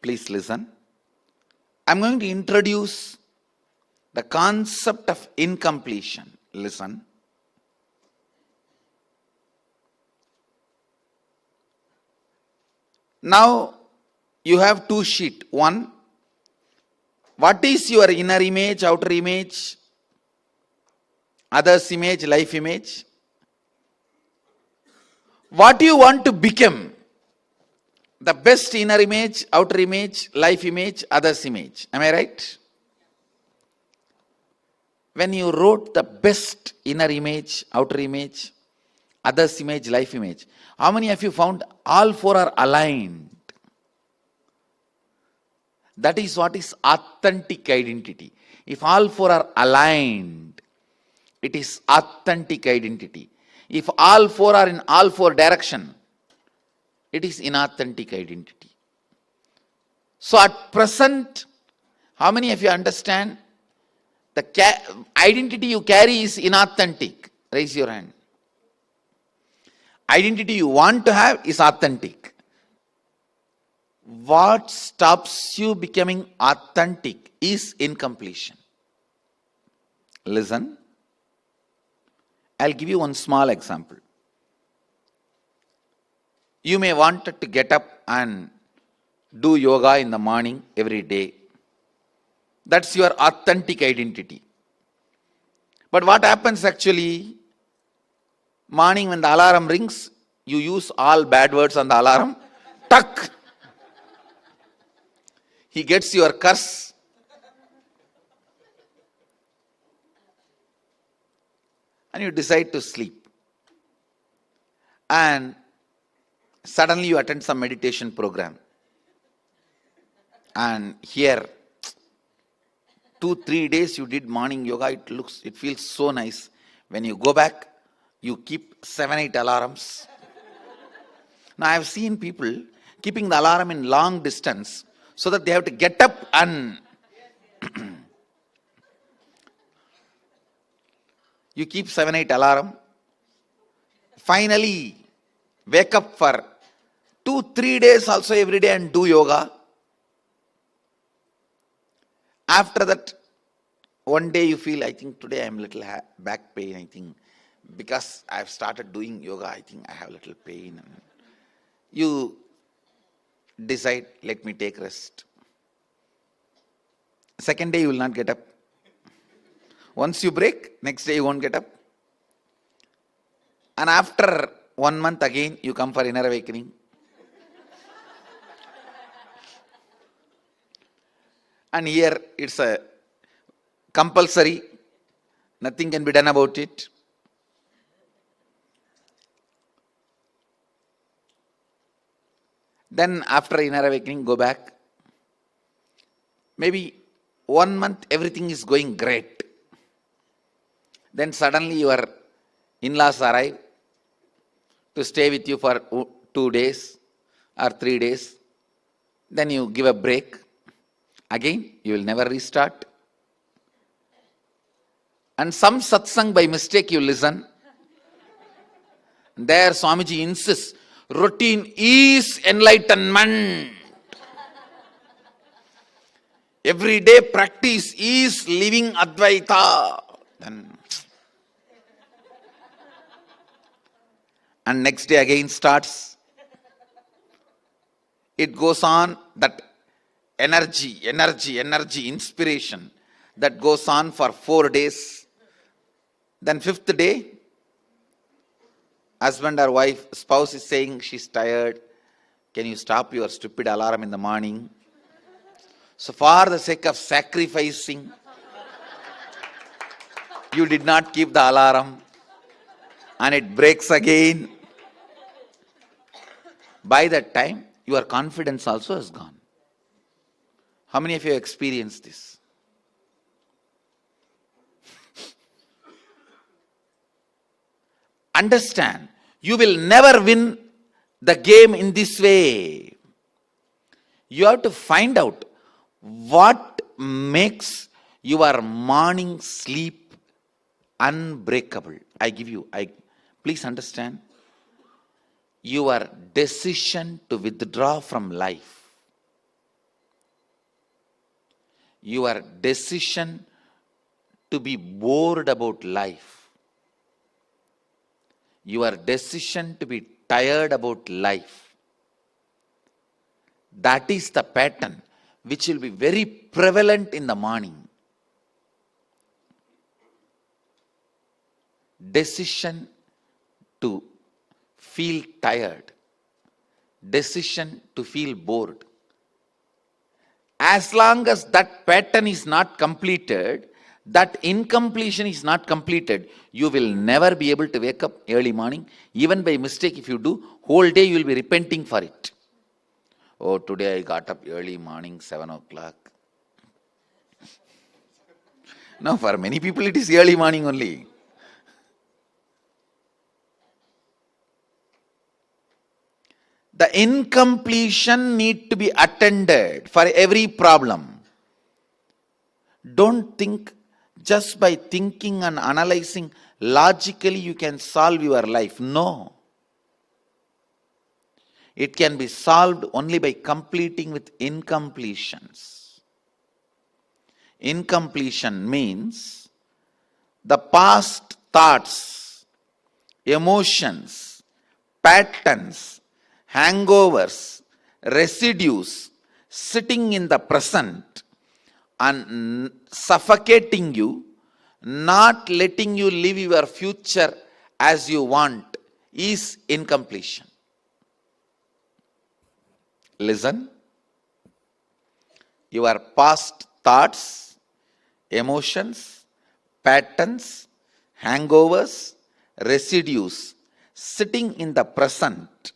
Please listen. I'm going to introduce the concept of incompletion. Listen. Now, you have two sheets. One, what is your inner image, outer image, others image, life image? What you want to become? The best inner image, outer image, life image, others image. Am I right? When you wrote the best inner image, outer image, others image, life image, how many of you found all four are aligned? That is what is authentic identity. If all four are aligned, it is authentic identity. If all four are in all four direction, it is inauthentic identity. So at present, how many of you understand the identity you carry is inauthentic? Raise your hand. Identity you want to have is authentic. What stops you becoming authentic is incompletion. Listen. I'll give you one small example. You may want to get up and do yoga in the morning every day. That's your authentic identity. But what happens actually? Morning when the alarm rings, you use all bad words on the alarm. Tuck! He gets your curse. And you decide to sleep. And suddenly you attend some meditation program. And here, 2-3 days you did morning yoga, it feels so nice. When you go back, you keep 7-8 alarms. Now I have seen people keeping the alarm in long distance so that they have to get up and you keep 7-8 alarm. Finally, wake up for 2-3 days also every day and do yoga. After that, one day you feel, I think today I am a little back pain, I think. Because I have started doing yoga, I think I have a little pain. You decide, let me take rest. Second day you will not get up. Once you break, next day you won't get up. And after 1 month again, you come for inner awakening. And here it's a compulsory. Nothing can be done about it. Then after inner awakening, go back. Maybe 1 month everything is going great. Then suddenly your in-laws arrive to stay with you for 2 days or 3 days. Then you give a break. Again, you will never restart. And some satsang by mistake you listen. There Swamiji insists, routine is enlightenment. Everyday practice is living Advaita. And next day again starts. It goes on, that energy, inspiration, that goes on for 4 days. Then 5th day, husband or wife, spouse is saying she's tired. Can you stop your stupid alarm in the morning? So for the sake of sacrificing, you did not keep the alarm and it breaks again. By that time, your confidence also has gone. How many of you experienced this? Understand, you will never win the game in this way. You have to find out what makes your morning sleep unbreakable. Please understand, your decision to withdraw from life your decision to be bored about life, your decision to be tired about life, that is the pattern which will be very prevalent in the morning. Decision to feel tired, decision to feel bored. As long as that pattern is not completed, that incompletion is not completed, you will never be able to wake up early morning. Even by mistake, if you do, whole day you will be repenting for it. Oh, today I got up early morning, 7 o'clock. No, for many people it is early morning only. The incompletion need to be attended for every problem. Don't think just by thinking and analyzing logically you can solve your life. No. It can be solved only by completing with incompletions. Incompletion means the past thoughts, emotions, patterns, hangovers, residues sitting in the present and suffocating you, not letting you live your future as you want, is incompletion. Listen. Your past thoughts, emotions, patterns, hangovers, residues sitting in the present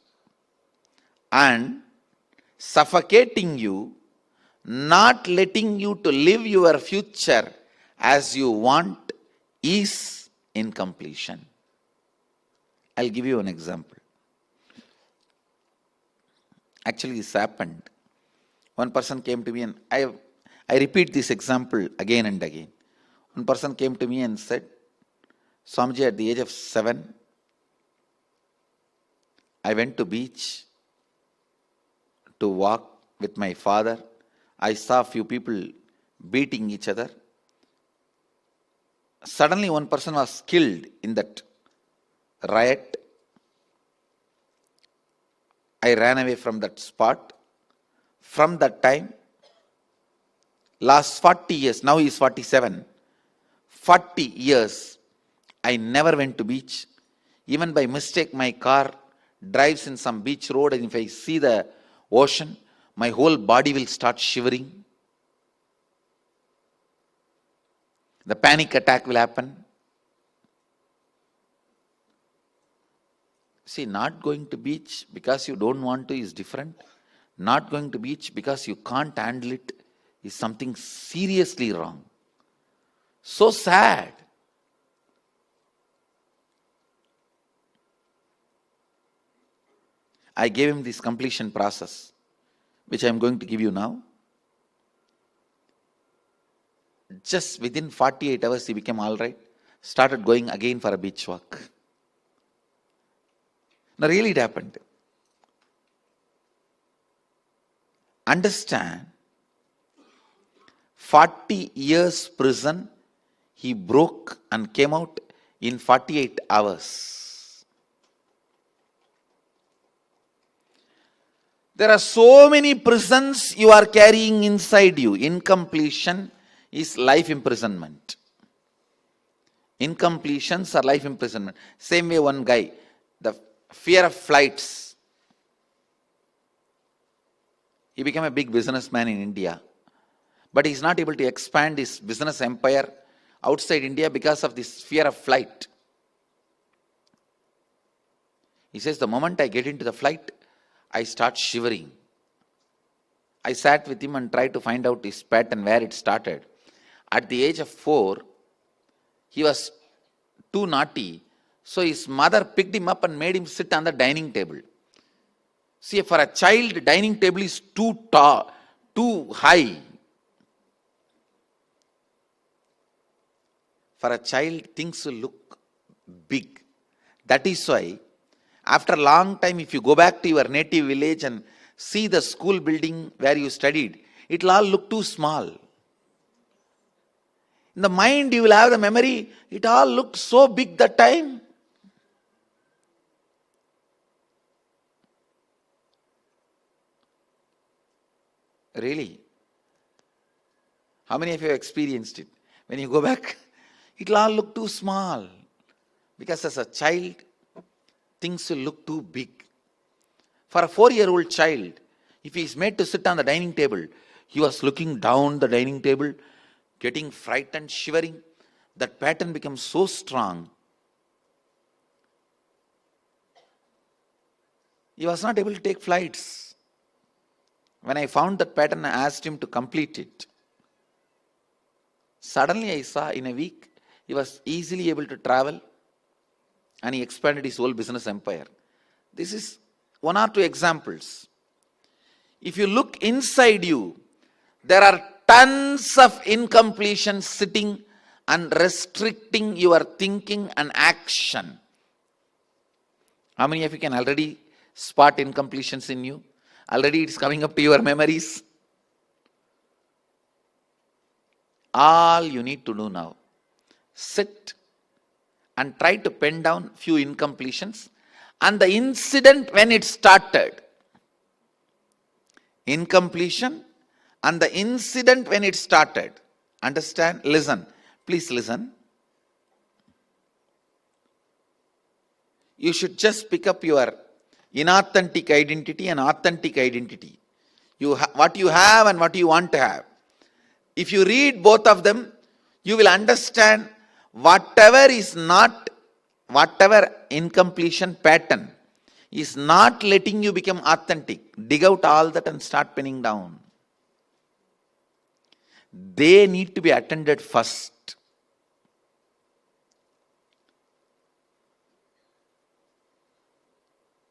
and suffocating you, not letting you to live your future as you want, is incompletion. I'll give you an example. Actually, this happened. One person came to me, and I repeat this example again and again. One person came to me and said, Swamiji, at the age of 7, I went to beach to walk with my father. I saw a few people beating each other. Suddenly one person was killed in that riot. I ran away from that spot. From that time, last 40 years, now he is 47, 40 years, I never went to beach. Even by mistake, my car drives in some beach road, and if I see the ocean, my whole body will start shivering. The panic attack will happen. See, not going to beach because you don't want to is different. Not going to beach because you can't handle it is something seriously wrong. So sad. I gave him this completion process, which I am going to give you now. Just within 48 hours, he became all right. Started going again for a beach walk. Now, really it happened. Understand, 40 years prison, he broke and came out in 48 hours. There are so many prisons you are carrying inside you. Incompletion is life imprisonment. Incompletions are life imprisonment. Same way one guy, the fear of flights. He became a big businessman in India. But he is not able to expand his business empire outside India because of this fear of flight. He says, the moment I get into the flight, I start shivering. I sat with him and tried to find out his pattern, where it started. At the age of 4, he was too naughty. So his mother picked him up and made him sit on the dining table. See, for a child, dining table is too tall, too high. For a child, things will look big. That is why, after a long time, if you go back to your native village and see the school building where you studied, it will all look too small. In the mind you will have the memory. It all looked so big that time. Really? How many of you have experienced it? When you go back, it will all look too small. Because as a child, things will look too big. For a 4-year-old child, if he is made to sit on the dining table, he was looking down the dining table, getting frightened, shivering. That pattern becomes so strong. He was not able to take flights. When I found that pattern, I asked him to complete it. Suddenly I saw in a week, he was easily able to travel and he expanded his whole business empire. This is one or two examples. If you look inside you, there are tons of incompletions sitting and restricting your thinking and action. How many of you can already spot incompletions in you? Already it's coming up to your memories. All you need to do now, sit and try to pen down few incompletions and the incident when it started. Incompletion and the incident when it started. Understand? Listen. Please listen. You should just pick up your inauthentic identity and authentic identity. What you have and what you want to have. If you read both of them, you will understand whatever incompletion pattern is not letting you become authentic. Dig out all that and start penning down. They need to be attended first.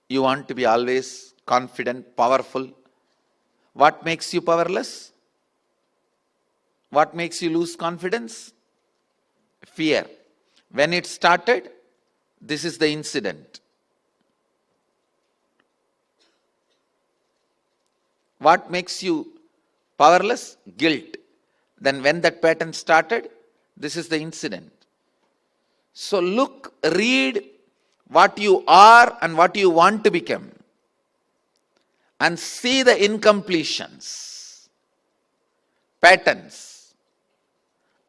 You want to be always confident, powerful. What makes you powerless? What makes you lose confidence? Fear. When it started, this is the incident. What makes you powerless? Guilt. Then when that pattern started, this is the incident. So look, read what you are and what you want to become. And see the incompletions, patterns,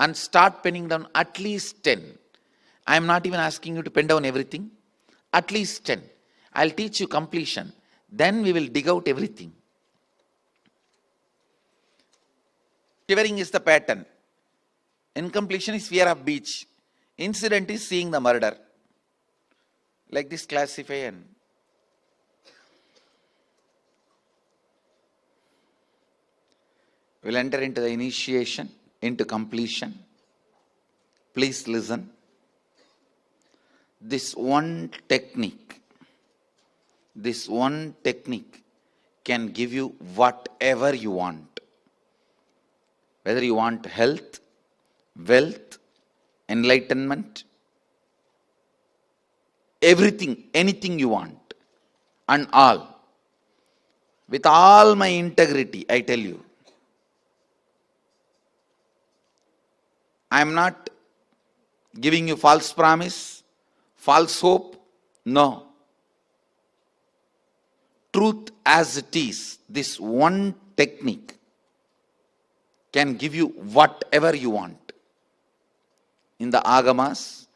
and start penning down at least 10. I am not even asking you to pen down everything. At least 10. I'll teach you completion. Then we will dig out everything. Shivering is the pattern. Incompletion is fear of beach. Incident is seeing the murder. Like this, classify and we'll enter into the initiation, into completion. Please listen. This one technique can give you whatever you want. Whether you want health, wealth, enlightenment, everything, anything you want, and all. With all my integrity, I tell you, I am not giving you false promise, false hope. No. Truth as it is, this one technique can give you whatever you want. In the Agamas,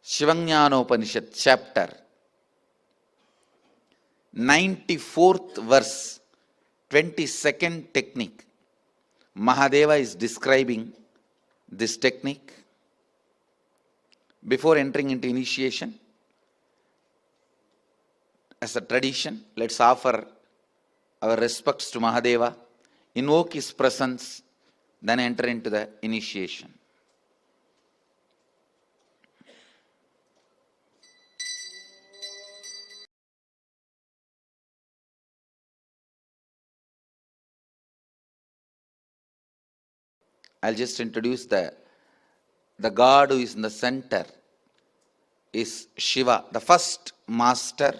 Shivanyanopanishad chapter 94th verse, 22nd technique, Mahadeva is describing this technique. Before entering into initiation, as a tradition, let's offer our respects to Mahadeva, invoke his presence, then enter into the initiation. I'll just introduce the God who is in the center is Shiva, the first master,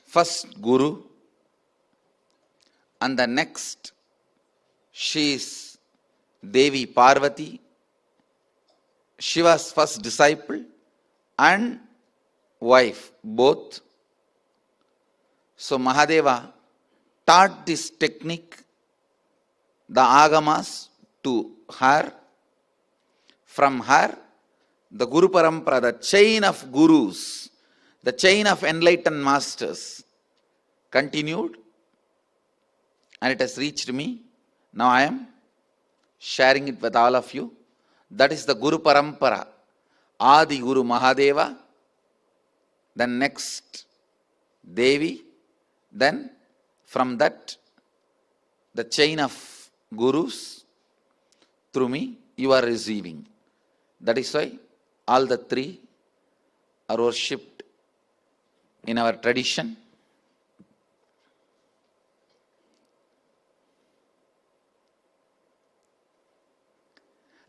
first guru, and the next she is Devi Parvati, Shiva's first disciple and wife, both. So Mahadeva taught this technique, the agamas, to her. From her, the Guru Parampara, the chain of gurus, the chain of enlightened masters continued, and it has reached me. Now I am sharing it with all of you. That is the Guru Parampara, Adi Guru Mahadeva, then next Devi, then from that the chain of gurus through me you are receiving. That is why all the three are worshipped in our tradition.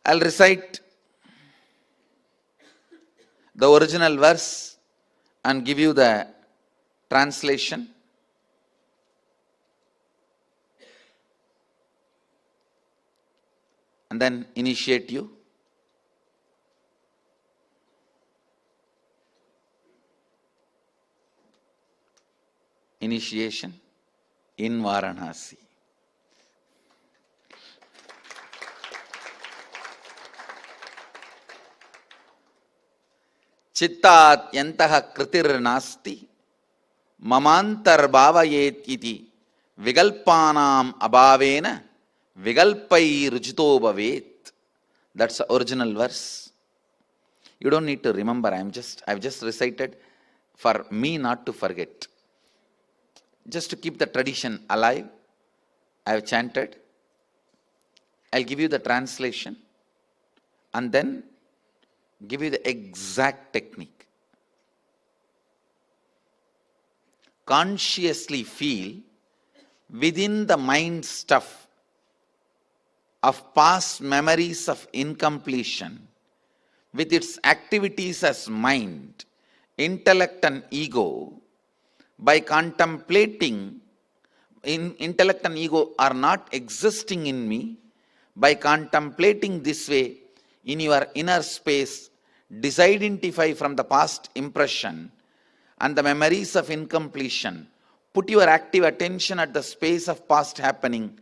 I'll recite the original verse and give you the translation. And then initiate you. Initiation in Varanasi. Chittat yantaha kritir nasti mamantar bhavayet iti vigalpanam abhavena vigalpai rujito bhavet. That's the original verse. You don't need to remember. I've just recited for me not to forget. Just to keep the tradition alive, I have chanted. I'll give you the translation and then give you the exact technique. Consciously feel within the mind stuff of past memories of incompletion with its activities as mind, intellect and ego. By contemplating, intellect and ego are not existing in me. By contemplating this way, in your inner space, disidentify from the past impression and the memories of incompletion. Put your active attention at the space of past happening.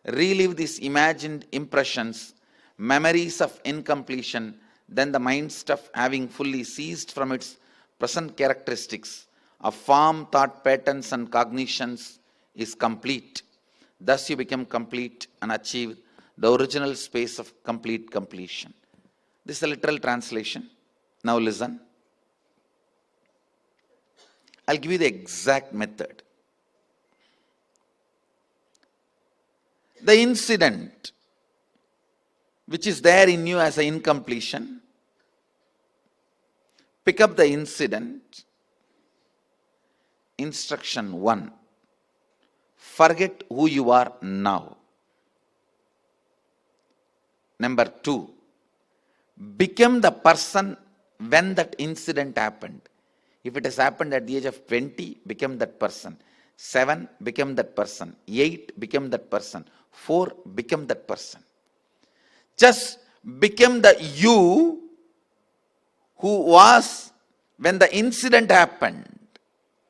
Relive these imagined impressions, memories of incompletion. Then the mind stuff having fully ceased from its present characteristics of form, thought patterns and cognitions is complete. Thus you become complete and achieve the original space of complete completion. This is a literal translation. Now listen. I'll give you the exact method. The incident which is there in you as an incompletion, pick up the incident. Instruction 1. Forget who you are now. Number 2. Become the person when that incident happened. If it has happened at the age of 20, become that person. 7, become that person. 8, become that person. 4, become that person. Just become the you who was when the incident happened.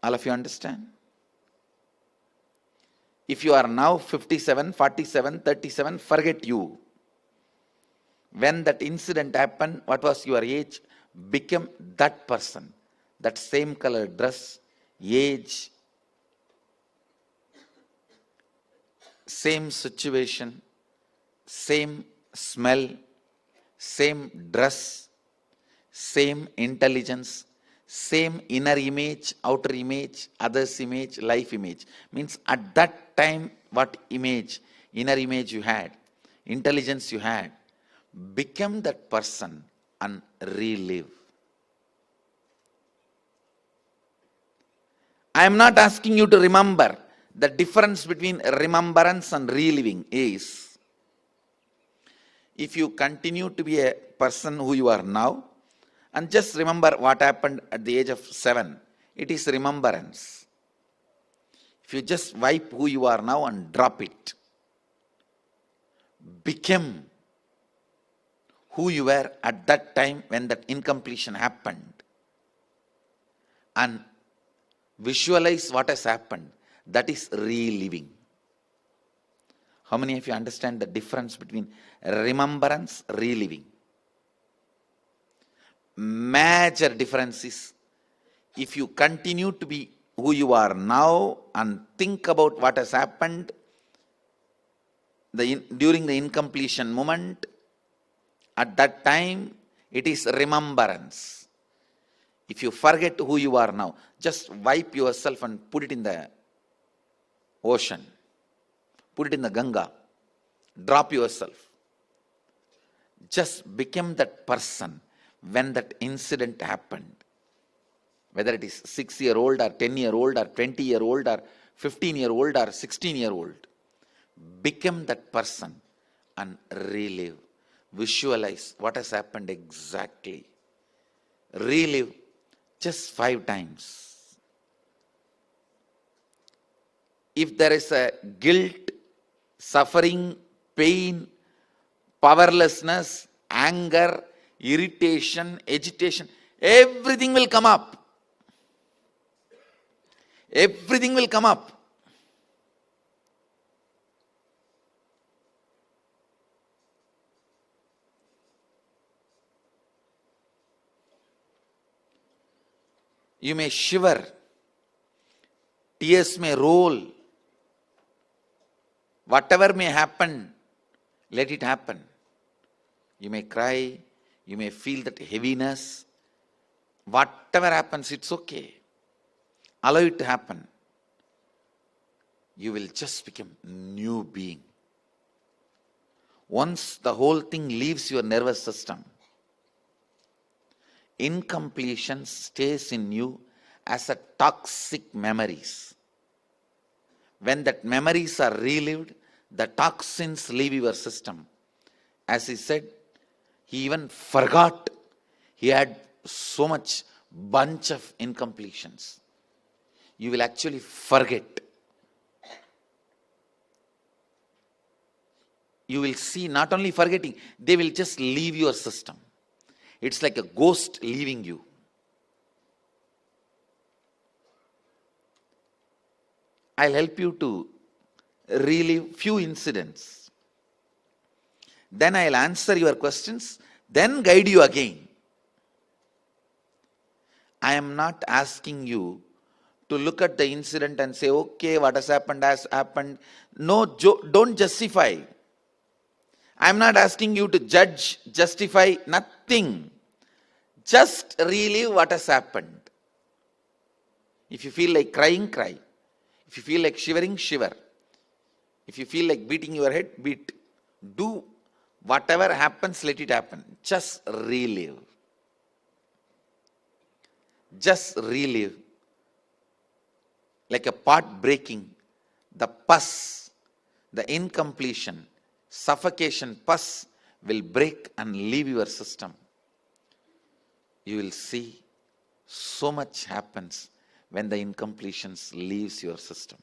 All of you understand? If you are now 57, 47, 37, forget you. When that incident happened, what was your age? Become that person. That same color dress, age, same situation, same smell, same dress, same intelligence, same inner image, outer image, others image, life image. Means at that time, what image, inner image you had, intelligence you had, become that person and relive. I am not asking you to remember. The difference between remembrance and reliving is, if you continue to be a person who you are now, and just remember what happened at the age of 7, it is remembrance. If you just wipe who you are now and drop it, become who you were at that time when that incompletion happened, and visualize what has happened. That is reliving. How many of you understand the difference between remembrance, reliving? Major difference is, if you continue to be who you are now and think about what has happened during the incompletion moment, at that time, it is remembrance. If you forget who you are now, just wipe yourself and put it in the ocean. Put it in the Ganga. Drop yourself. Just become that person when that incident happened. Whether it is 6-year-old or 10-year-old or 20-year-old or 15-year-old or 16-year-old. Become that person and relive. Visualize what has happened exactly. Relive just 5 times. If there is a guilt, suffering, pain, powerlessness, anger, irritation, agitation, everything will come up. Everything will come up. You may shiver. Tears may roll. Whatever may happen, let it happen. You may cry. You may feel that heaviness. Whatever happens, it's okay. Allow it to happen. You will just become new being. Once the whole thing leaves your nervous system, incompletion stays in you as a toxic memories. When that memories are relived, the toxins leave your system. As he said, he even forgot he had so much bunch of incompletions. You will actually forget. You will see, not only forgetting, they will just leave your system. It's like a ghost leaving you. I'll help you to relive few incidents. Then I'll answer your questions, then guide you again. I am not asking you to look at the incident and say, okay, what has happened. No, don't justify. I'm not asking you to judge, justify, nothing. Just relive what has happened. If you feel like crying, cry. If you feel like shivering, shiver. If you feel like beating your head, beat. Do whatever happens, let it happen. Just relive. Just relive. Like a pot breaking, the pus, the incompletion, suffocation pus will break and leave your system. You will see so much happens when the incompletions leaves your system.